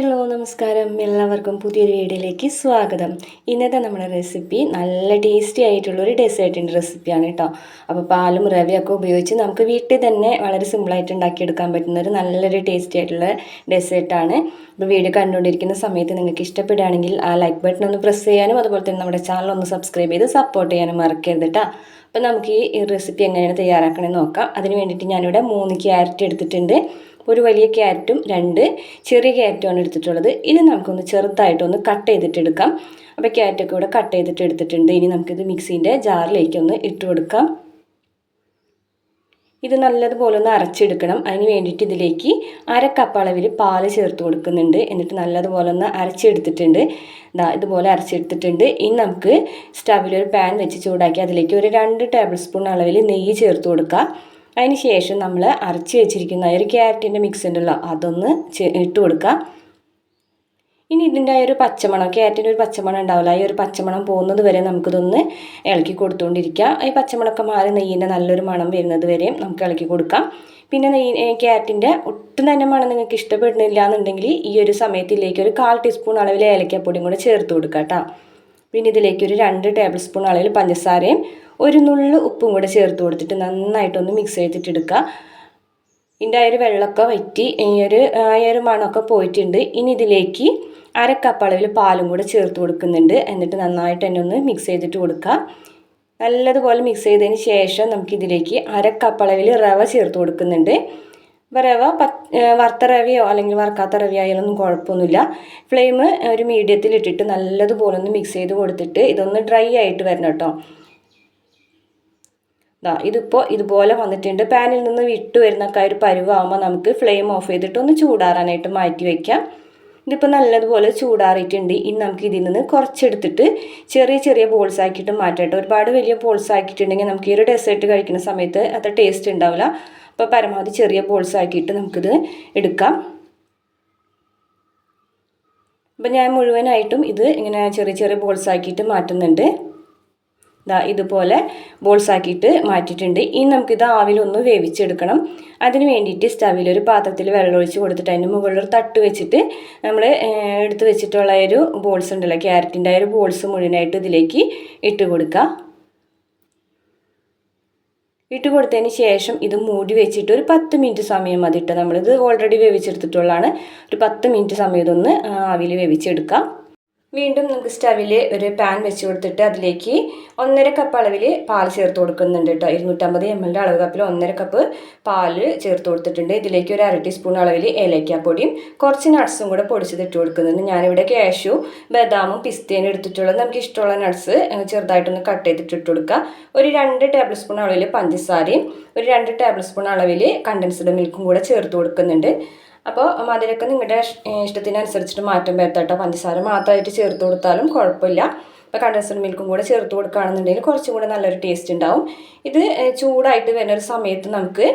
Hello നമസ്കാരം, എല്ലാവർക്കും പുതിയൊരു വീഡിയോയിലേക്ക് സ്വാഗതം. ഇന്നത്തെ നമ്മുടെ റെസിപ്പി നല്ല ടേസ്റ്റി ആയിട്ടുള്ളൊരു ഡെസേർട്ടിൻ്റെ റെസിപ്പിയാണ് കേട്ടോ. അപ്പോൾ പാലും റവയൊക്കെ ഉപയോഗിച്ച് നമുക്ക് വീട്ടിൽ തന്നെ വളരെ സിമ്പിളായിട്ട് ഉണ്ടാക്കിയെടുക്കാൻ പറ്റുന്ന ഒരു നല്ലൊരു ടേസ്റ്റി ആയിട്ടുള്ള ഡെസേർട്ടാണ്. അപ്പോൾ വീഡിയോ കണ്ടുകൊണ്ടിരിക്കുന്ന സമയത്ത് നിങ്ങൾക്ക് ഇഷ്ടപ്പെടുകയാണെങ്കിൽ ആ ലൈക്ക് ബട്ടൺ ഒന്ന് പ്രസ് ചെയ്യാനും അതുപോലെ തന്നെ നമ്മുടെ ചാനൽ ഒന്ന് സബ്സ്ക്രൈബ് ചെയ്ത് സപ്പോർട്ട് ചെയ്യാനും മറക്കരുത് കേട്ടോ. അപ്പോൾ നമുക്ക് ഈ റെസിപ്പി എങ്ങനെയാണ് തയ്യാറാക്കണമെന്ന് നോക്കാം. അതിന് വേണ്ടിയിട്ട് ഞാനിവിടെ 3 ക്യാരറ്റ് എടുത്തിട്ടുണ്ട്. ഒരു വലിയ ക്യാരറ്റും 2 ചെറിയ ക്യാരറ്റുമാണ് എടുത്തിട്ടുള്ളത്. ഇത് നമുക്കൊന്ന് ചെറുതായിട്ടൊന്ന് കട്ട് ചെയ്തിട്ടെടുക്കാം. അപ്പോൾ ക്യാരറ്റൊക്കെ ഇവിടെ കട്ട് ചെയ്തിട്ട് എടുത്തിട്ടുണ്ട്. ഇനി നമുക്കിത് മിക്സീൻ്റെ ജാറിലേക്കൊന്ന് ഇട്ട് കൊടുക്കാം. ഇത് നല്ലതുപോലെ ഒന്ന് അരച്ചെടുക്കണം. അതിന് വേണ്ടിയിട്ട് ഇതിലേക്ക് 1/2 കപ്പ് അളവിൽ പാൽ ചേർത്ത് കൊടുക്കുന്നുണ്ട്. എന്നിട്ട് നല്ലതുപോലെ ഒന്ന് അരച്ചെടുത്തിട്ടുണ്ട്. ഇതുപോലെ അരച്ചെടുത്തിട്ടുണ്ട്. ഇനി നമുക്ക് സ്റ്റവിലൊരു പാൻ വെച്ച് ചൂടാക്കി അതിലേക്ക് ഒരു 2 ടേബിൾ സ്പൂൺ അളവിൽ നെയ്യ് ചേർത്ത് കൊടുക്കുക. അതിന് ശേഷം നമ്മൾ അരച്ച് വെച്ചിരിക്കുന്ന ഒരു ക്യാരറ്റിൻ്റെ മിക്സ് ഉണ്ടല്ലോ, അതൊന്ന് ഇട്ട് കൊടുക്കുക. ഇനി ഇതിൻ്റെ ഒരു പച്ചമണം, ക്യാരറ്റിൻ്റെ ഒരു പച്ചമണം ഉണ്ടാവില്ല, ഈ ഒരു പച്ചമണം പോകുന്നത് വരെ നമുക്കിതൊന്ന് ഇളക്കി കൊടുത്തുകൊണ്ടിരിക്കുക. ഈ പച്ചമണമൊക്കെ മാറി നെയ്യിൻ്റെ നല്ലൊരു മണം വരുന്നത് വരെയും നമുക്ക് ഇളക്കി കൊടുക്കാം. പിന്നെ ക്യാരറ്റിൻ്റെ ഒട്ടും തന്നെ മണം നിങ്ങൾക്ക് ഇഷ്ടപ്പെടുന്നില്ല എന്നുണ്ടെങ്കിൽ ഈ ഒരു സമയത്തിലേക്ക് ഒരു 1/4 ടീസ്പൂൺ അളവിൽ ഏലക്കാപ്പൊടിയും കൂടെ ചേർത്ത് കൊടുക്കുക കേട്ടോ. പിന്നെ ഇതിലേക്ക് ഒരു 2 ടേബിൾ സ്പൂൺ അളവിൽ പഞ്ചസാരയും ഒരു നുള്ളു ഉപ്പും കൂടെ ചേർത്ത് കൊടുത്തിട്ട് നന്നായിട്ടൊന്ന് മിക്സ് ചെയ്തിട്ടെടുക്കുക. ഇതിൻ്റെ ആ ഒരു വെള്ളമൊക്കെ വറ്റി ഈ ഒരു മണമൊക്കെ പോയിട്ടുണ്ട്. ഇനി ഇതിലേക്ക് 1/2 കപ്പ് അളവിൽ പാലും കൂടെ ചേർത്ത് കൊടുക്കുന്നുണ്ട്. എന്നിട്ട് നന്നായിട്ട് തന്നെ ഒന്ന് മിക്സ് ചെയ്തിട്ട് കൊടുക്കുക. നല്ലതുപോലെ മിക്സ് ചെയ്തതിന് ശേഷം നമുക്കിതിലേക്ക് 1/2 കപ്പ് അളവിൽ റവ ചേർത്ത് കൊടുക്കുന്നുണ്ട്. അപ്പോൾ റവ വറുത്ത റവയോ അല്ലെങ്കിൽ വറുക്കാത്ത റവയോ ആയാലൊന്നും കുഴപ്പമൊന്നുമില്ല. ഫ്ലെയിം ഒരു മീഡിയത്തിൽ ഇട്ടിട്ട് നല്ലതുപോലെ ഒന്ന് മിക്സ് ചെയ്ത് കൊടുത്തിട്ട് ഇതൊന്ന് ഡ്രൈ ആയിട്ട് വരണം കേട്ടോ. ഇതിപ്പോൾ ഇതുപോലെ വന്നിട്ടുണ്ട്. പാനിൽ നിന്ന് വിട്ട് വരുന്നൊക്കെ ഒരു പരുവാകുമ്പോൾ നമുക്ക് ഫ്ലെയിം ഓഫ് ചെയ്തിട്ട് ഒന്ന് ചൂടാറാനായിട്ട് മാറ്റി വയ്ക്കാം. ഇതിപ്പോൾ നല്ലതുപോലെ ചൂടാറിയിട്ടുണ്ട്. ഇനി നമുക്ക് ഇതിൽ നിന്ന് കുറച്ചെടുത്തിട്ട് ചെറിയ ചെറിയ ബോൾസ് ആക്കിയിട്ട് മാറ്റാം. ഒരുപാട് വലിയ ബോൾസ് ആക്കിയിട്ടുണ്ടെങ്കിൽ നമുക്ക് ഈ ഒരു ഡെസേർട്ട് കഴിക്കുന്ന സമയത്ത് അത്ര ടേസ്റ്റ് ഉണ്ടാവില്ല. അപ്പോൾ പരമാവധി ചെറിയ ബോൾസ് ആക്കിയിട്ട് നമുക്കിത് എടുക്കാം. അപ്പോൾ ഞാൻ മുഴുവനായിട്ടും ഇത് ഇങ്ങനെ ചെറിയ ചെറിയ ബോൾസ് ആക്കിയിട്ട് മാറ്റുന്നുണ്ട്. ഇതുപോലെ ബോൾസ് ആക്കിയിട്ട് മാറ്റിയിട്ടുണ്ട്. ഇനി നമുക്കിത് ആവിലൊന്ന് വേവിച്ചെടുക്കണം. അതിന് വേണ്ടിയിട്ട് സ്റ്റവിലൊരു പാത്രത്തിൽ വെള്ളം ഒഴിച്ച് കൊടുത്തിട്ട് അതിന് മുകളിലൊരു തട്ട് വെച്ചിട്ട് നമ്മൾ എടുത്ത് വെച്ചിട്ടുള്ള ഒരു ബോൾസ് ഉണ്ടല്ലോ, ക്യാരറ്റിൻ്റെ ഒരു ബോൾസ് മുഴുവനായിട്ട് ഇതിലേക്ക് ഇട്ട് കൊടുക്കുക. ഇട്ട് കൊടുത്തതിന് ശേഷം ഇത് മൂടി വെച്ചിട്ട് ഒരു 10 മിനിറ്റ് സമയം മതി ഇട്ട്. നമ്മളിത് ഓൾറെഡി വേവിച്ചെടുത്തിട്ടുള്ളതാണ്. ഒരു 10 മിനിറ്റ് സമയം ഇതൊന്ന് ആവിൽ വേവിച്ചെടുക്കാം. വീണ്ടും നമുക്ക് സ്റ്റവിൽ ഒരു പാൻ വെച്ച് കൊടുത്തിട്ട് അതിലേക്ക് 1/2 കപ്പ് അളവിൽ പാൽ ചേർത്ത് കൊടുക്കുന്നുണ്ട് കേട്ടോ. 250 ml അളവ് കപ്പിൽ 1/2 കപ്പ് പാൽ ചേർത്ത് കൊടുത്തിട്ടുണ്ട്. ഇതിലേക്ക് ഒരു 1/2 ടീസ്പൂൺ അളവിൽ ഏലക്കാപ്പൊടിയും കുറച്ച് നട്ട്സും കൂടെ പൊടിച്ചിട്ട് കൊടുക്കുന്നുണ്ട്. ഞാനിവിടെ കാഷ്യൂ, ബദാമും പിസ്തയും എടുത്തിട്ടുള്ളത്. നമുക്ക് ഇഷ്ടമുള്ള നട്ട്സ് ചെറുതായിട്ടൊന്ന് കട്ട് ചെയ്തിട്ട് ഇട്ട് കൊടുക്കുക. ഒരു 2 ടേബിൾ സ്പൂൺ അളവിൽ പഞ്ചസാരയും ഒരു 2 ടേബിൾ സ്പൂൺ അളവിൽ കണ്ടൻസ്ഡ് മിൽക്കും കൂടെ ചേർത്ത് കൊടുക്കുന്നുണ്ട്. അപ്പോൾ മധുരമൊക്കെ നിങ്ങളുടെ ഇഷ്ടത്തിനനുസരിച്ചിട്ട് മാറ്റം വരുത്താട്ടോ. പഞ്ചസാര മാത്രമായിട്ട് ചേർത്ത് കൊടുത്താലും കുഴപ്പമില്ല. ഇപ്പോൾ കണ്ടൻസ്ഡ് മിൽക്കും കൂടെ ചേർത്ത് കൊടുക്കുകയാണെന്നുണ്ടെങ്കിൽ കുറച്ചും കൂടെ നല്ലൊരു ടേസ്റ്റ് ഉണ്ടാവും. ഇത് ചൂടായിട്ട് വരുന്ന ഒരു സമയത്ത് നമുക്ക്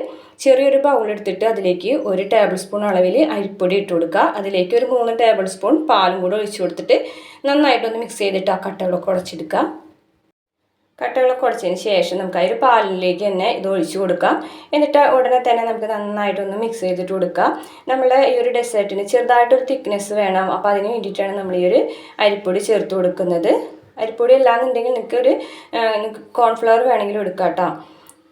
ചെറിയൊരു ബൗൾ എടുത്തിട്ട് അതിലേക്ക് 1 ടേബിൾ സ്പൂൺ അളവിൽ അരിപ്പൊടി ഇട്ട് കൊടുക്കുക. അതിലേക്ക് ഒരു 3 ടേബിൾ സ്പൂൺ പാലും കൂടെ ഒഴിച്ച് കൊടുത്തിട്ട് നന്നായിട്ടൊന്ന് മിക്സ് ചെയ്തിട്ട് ആ കട്ടകളൊക്കെ ഉടച്ചെടുക്കുക. കട്ടകളൊക്കെ ഉടച്ചതിന് ശേഷം നമുക്ക് ആ ഒരു പാലിലേക്ക് തന്നെ ഇത് ഒഴിച്ച് കൊടുക്കാം. എന്നിട്ട് ഉടനെ തന്നെ നമുക്ക് നന്നായിട്ടൊന്ന് മിക്സ് ചെയ്തിട്ട് കൊടുക്കാം. നമ്മൾ ഈ ഒരു ഡെസേർട്ടിന് ചെറുതായിട്ടൊരു തിക്നെസ് വേണം. അപ്പോൾ അതിന് വേണ്ടിയിട്ടാണ് നമ്മൾ ഈ ഒരു അരിപ്പൊടി ചേർത്ത് കൊടുക്കുന്നത്. അരിപ്പൊടി അല്ലാന്നുണ്ടെങ്കിൽ നിങ്ങൾക്ക് കോൺഫ്ലവർ വേണമെങ്കിലും എടുക്കാം കേട്ടോ.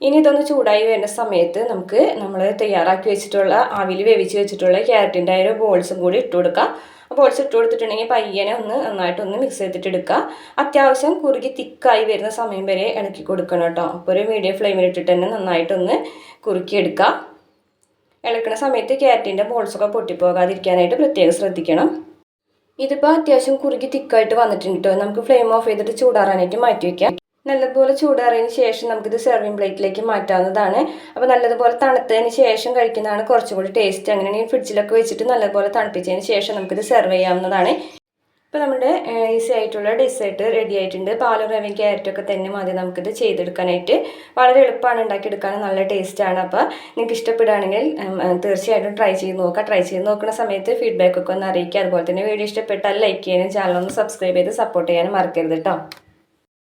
ഇനി ഇതൊന്ന് ചൂടായി വരുന്ന സമയത്ത് നമുക്ക് നമ്മൾ തയ്യാറാക്കി വെച്ചിട്ടുള്ള ആവിയിൽ വേവിച്ച് വെച്ചിട്ടുള്ള ക്യാരറ്റിൻ്റെ ഒരു ബോൾസും കൂടി ഇട്ട് കൊടുക്കാം. ബോൾസ് ഇട്ട് കൊടുത്തിട്ടുണ്ടെങ്കിൽ പയ്യനെ ഒന്ന് നന്നായിട്ടൊന്ന് മിക്സ് ചെയ്തിട്ട് എടുക്കുക. അത്യാവശ്യം കുറുകി തിക്കായി വരുന്ന സമയം വരെ ഇളക്കി കൊടുക്കണം കേട്ടോ. അപ്പോൾ ഒരു മീഡിയം ഫ്ലെയിമിൽ ഇട്ടിട്ട് തന്നെ നന്നായിട്ടൊന്ന് കുറുക്കിയെടുക്കുക. ഇളക്കുന്ന സമയത്ത് ക്യാരറ്റിൻ്റെ ബോൾസൊക്കെ പൊട്ടിപ്പോകാതിരിക്കാനായിട്ട് പ്രത്യേകം ശ്രദ്ധിക്കണം. ഇതിപ്പോൾ അത്യാവശ്യം കുറുകി തിക്കായിട്ട് വന്നിട്ടുണ്ട് കേട്ടോ. നമുക്ക് ഫ്ലെയിം ഓഫ് ചെയ്തിട്ട് ചൂടാറാനായിട്ട് മാറ്റി വയ്ക്കാം. നല്ലതുപോലെ ചൂടാറിയതിന് ശേഷം നമുക്കിത് സെർവിങ് പ്ലേറ്റിലേക്ക് മാറ്റാവുന്നതാണ്. അപ്പോൾ നല്ലതുപോലെ തണുത്തതിന് ശേഷം കഴിക്കുന്നതാണ് കുറച്ചും കൂടി ടേസ്റ്റ്. അങ്ങനെയാണെങ്കിൽ ഫ്രിഡ്ജിലൊക്കെ വെച്ചിട്ട് നല്ലതുപോലെ തണുപ്പിച്ചതിന് ശേഷം നമുക്കിത് സെർവ് ചെയ്യാവുന്നതാണ്. ഇപ്പോൾ നമ്മുടെ ഈസി ആയിട്ടുള്ള ഡെസേർട്ട് റെഡി ആയിട്ടുണ്ട്. പാലും റവയും ക്യാരറ്റൊക്കെ തന്നെ മതി നമുക്കിത് ചെയ്തെടുക്കാനായിട്ട്. വളരെ എളുപ്പമാണ് ഉണ്ടാക്കിയെടുക്കാൻ, നല്ല ടേസ്റ്റാണ്. അപ്പോൾ നിങ്ങൾക്ക് ഇഷ്ടപ്പെടുകയാണെങ്കിൽ തീർച്ചയായിട്ടും ട്രൈ ചെയ്ത് നോക്കുക. ട്രൈ ചെയ്ത് നോക്കുന്ന സമയത്ത് ഫീഡ്ബാക്കൊക്കെ ഒന്ന് അറിയിക്കുക. അതുപോലെ തന്നെ വീഡിയോ ഇഷ്ടപ്പെട്ടാൽ ലൈക്ക് ചെയ്യാനും ചാനൽ ഒന്ന് സബ്സ്ക്രൈബ് ചെയ്ത് സപ്പോർട്ട് ചെയ്യാനും മറക്കരുത് കേട്ടോ.